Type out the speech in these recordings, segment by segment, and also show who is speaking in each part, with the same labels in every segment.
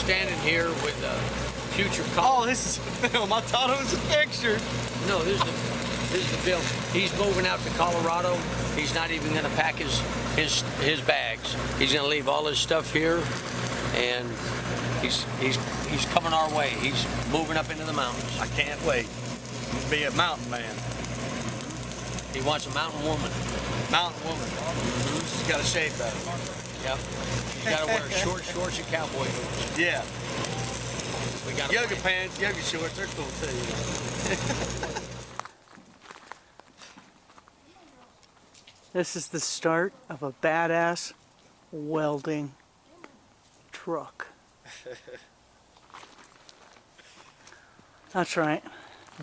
Speaker 1: standing here with future.
Speaker 2: Oh, this is a film. I thought it was a picture.
Speaker 1: No, this is the film. He's moving out to Colorado. He's not even going to pack his bags. He's going to leave all his stuff here, and he's coming our way. He's moving up into the mountains.
Speaker 2: I can't wait. I'm gonna be a mountain man.
Speaker 1: He wants a mountain woman.
Speaker 2: Mountain woman. She's got a shape better.
Speaker 1: Yep. You got to wear short shorts and cowboy boots.
Speaker 2: Yeah.
Speaker 1: We got
Speaker 2: yoga pants, yoga shorts, they're cool too.
Speaker 3: This is the start of a badass welding truck. That's right.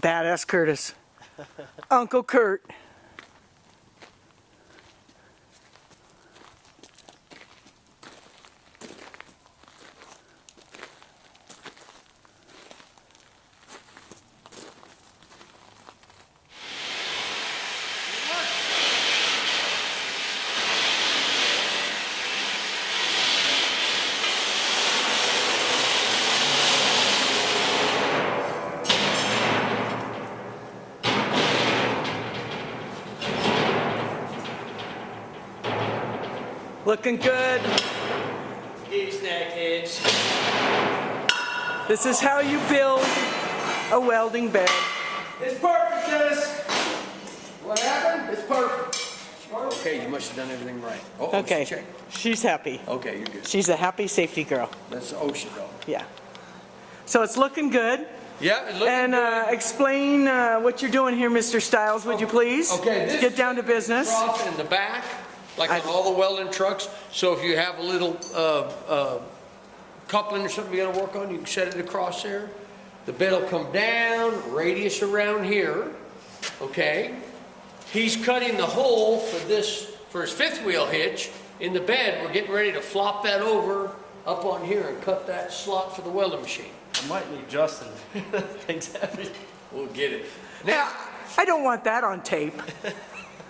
Speaker 3: Badass Curtis. Uncle Kurt. Looking good.
Speaker 1: Snackheads.
Speaker 3: This is how you build a welding bed. It's perfect, Dennis.
Speaker 1: What happened?
Speaker 3: It's perfect.
Speaker 1: Okay, you must have done everything right. Oh,
Speaker 3: Okay,
Speaker 1: check.
Speaker 3: she's happy.
Speaker 1: Okay, you're good.
Speaker 3: She's a happy safety girl.
Speaker 1: That's the ocean dog.
Speaker 3: Yeah. So it's looking good.
Speaker 1: Yeah, it's looking
Speaker 3: And
Speaker 1: good.
Speaker 3: explain what you're doing here, Mr. Stiles, would you please?
Speaker 1: Okay, this
Speaker 3: Get down to business.
Speaker 1: trough in the back, like on all the welding trucks. So if you have a little coupling or something you got to work on, you can set it across there. The bed will come down, radius around here. Okay. He's cutting the hole for this, for his fifth wheel hitch in the bed. We're getting ready to flop that over up on here and cut that slot for the welding machine.
Speaker 2: I might need Justin. Things heavy.
Speaker 1: We'll get it. Now,
Speaker 3: I don't want that on tape.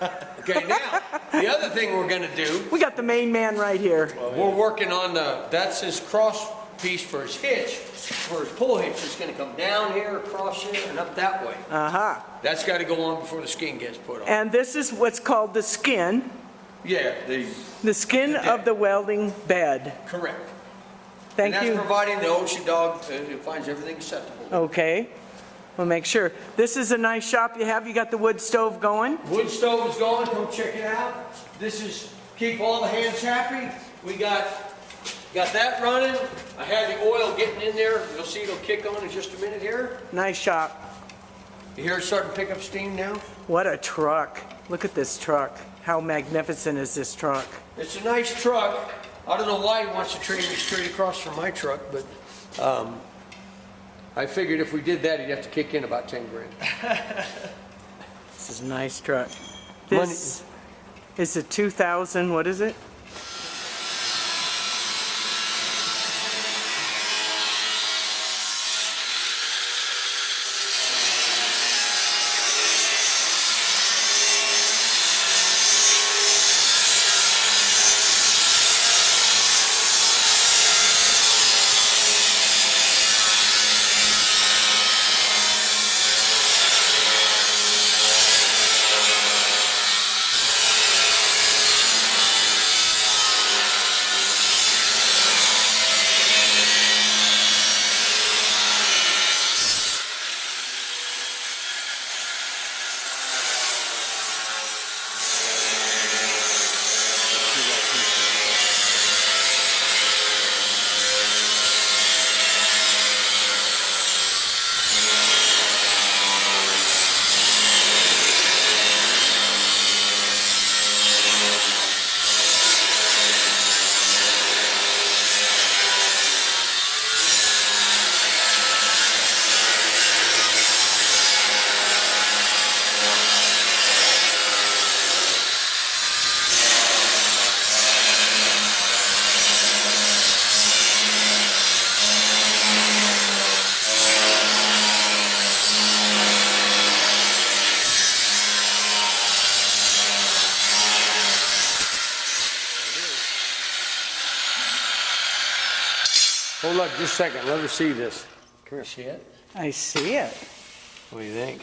Speaker 1: okay, now, the other thing we're gonna do,
Speaker 3: We got the main man right here.
Speaker 1: we're working on that's his cross piece for his hitch. For his pull hitch, it's gonna come down here, across here, and up that way.
Speaker 3: Uh-huh.
Speaker 1: That's gotta go on before the skin gets put on.
Speaker 3: And this is what's called the skin.
Speaker 1: Yeah,
Speaker 3: The skin of the welding bed.
Speaker 1: correct.
Speaker 3: Thank
Speaker 1: And that's
Speaker 3: you.
Speaker 1: providing the ocean dog finds everything acceptable.
Speaker 3: Okay. We'll make sure. This is a nice shop you have. You got the wood stove going.
Speaker 1: Wood stove is going, come check it out. This is keep all the hands happy. We got that running. I had the oil getting in there. You'll see it'll kick on in just a minute here.
Speaker 3: Nice shop.
Speaker 1: You hear it starting to pick up steam now?
Speaker 3: What a truck. Look at this truck. How magnificent is this truck?
Speaker 1: It's a nice truck. I don't know why he wants to trade me straight across from my truck, but I figured if we did that, he'd have to kick in about 10 grand.
Speaker 3: This is a nice truck. This is a 2000, what is it?
Speaker 1: Hold up just a second, let her see this. Come here, see it?
Speaker 3: I see it.
Speaker 1: What do you think?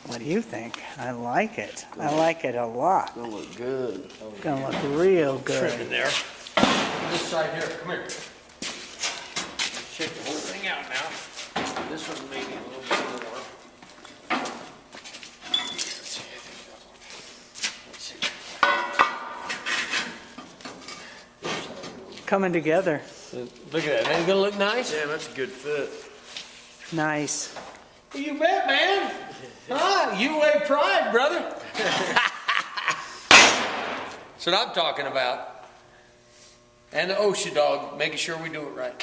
Speaker 3: What do you think? I like it. I like it a lot.
Speaker 1: It's gonna look good.
Speaker 3: It's gonna look real
Speaker 1: Trim in
Speaker 3: good.
Speaker 1: there. This side here, come here. Shake the whole thing out now. This one maybe a little bit more. Let's see.
Speaker 3: Coming together.
Speaker 1: Look at that, ain't it gonna look nice?
Speaker 2: Damn, that's a good fit.
Speaker 3: Nice.
Speaker 1: You bet, man. Huh? UA pride, brother. That's what I'm talking about. And the OSHA dog, making sure we do it right.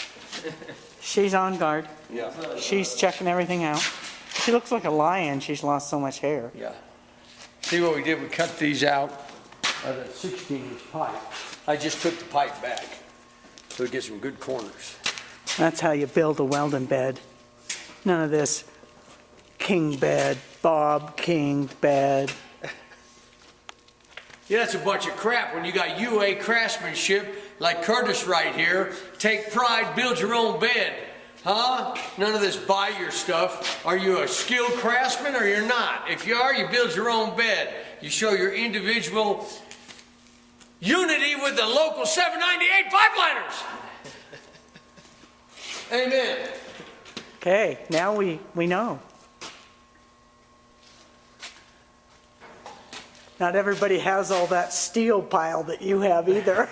Speaker 3: She's on guard.
Speaker 1: Yeah.
Speaker 3: She's checking everything out. She looks like a lion. She's lost so much hair.
Speaker 1: Yeah. See what we did? We cut these out of a 16-inch pipe. I just took the pipe back so it gets some good corners.
Speaker 3: That's how you build a welding bed. None of this king bed, Bob King bed.
Speaker 1: Yeah, that's a bunch of crap when you got UA craftsmanship like Curtis right here. Take pride, build your own bed. Huh? None of this buy your stuff. Are you a skilled craftsman or you're not? If you are, you build your own bed. You show your individual unity with the local 798 pipeliners. Amen.
Speaker 3: Okay, now we know. Not everybody has all that steel pile that you have either.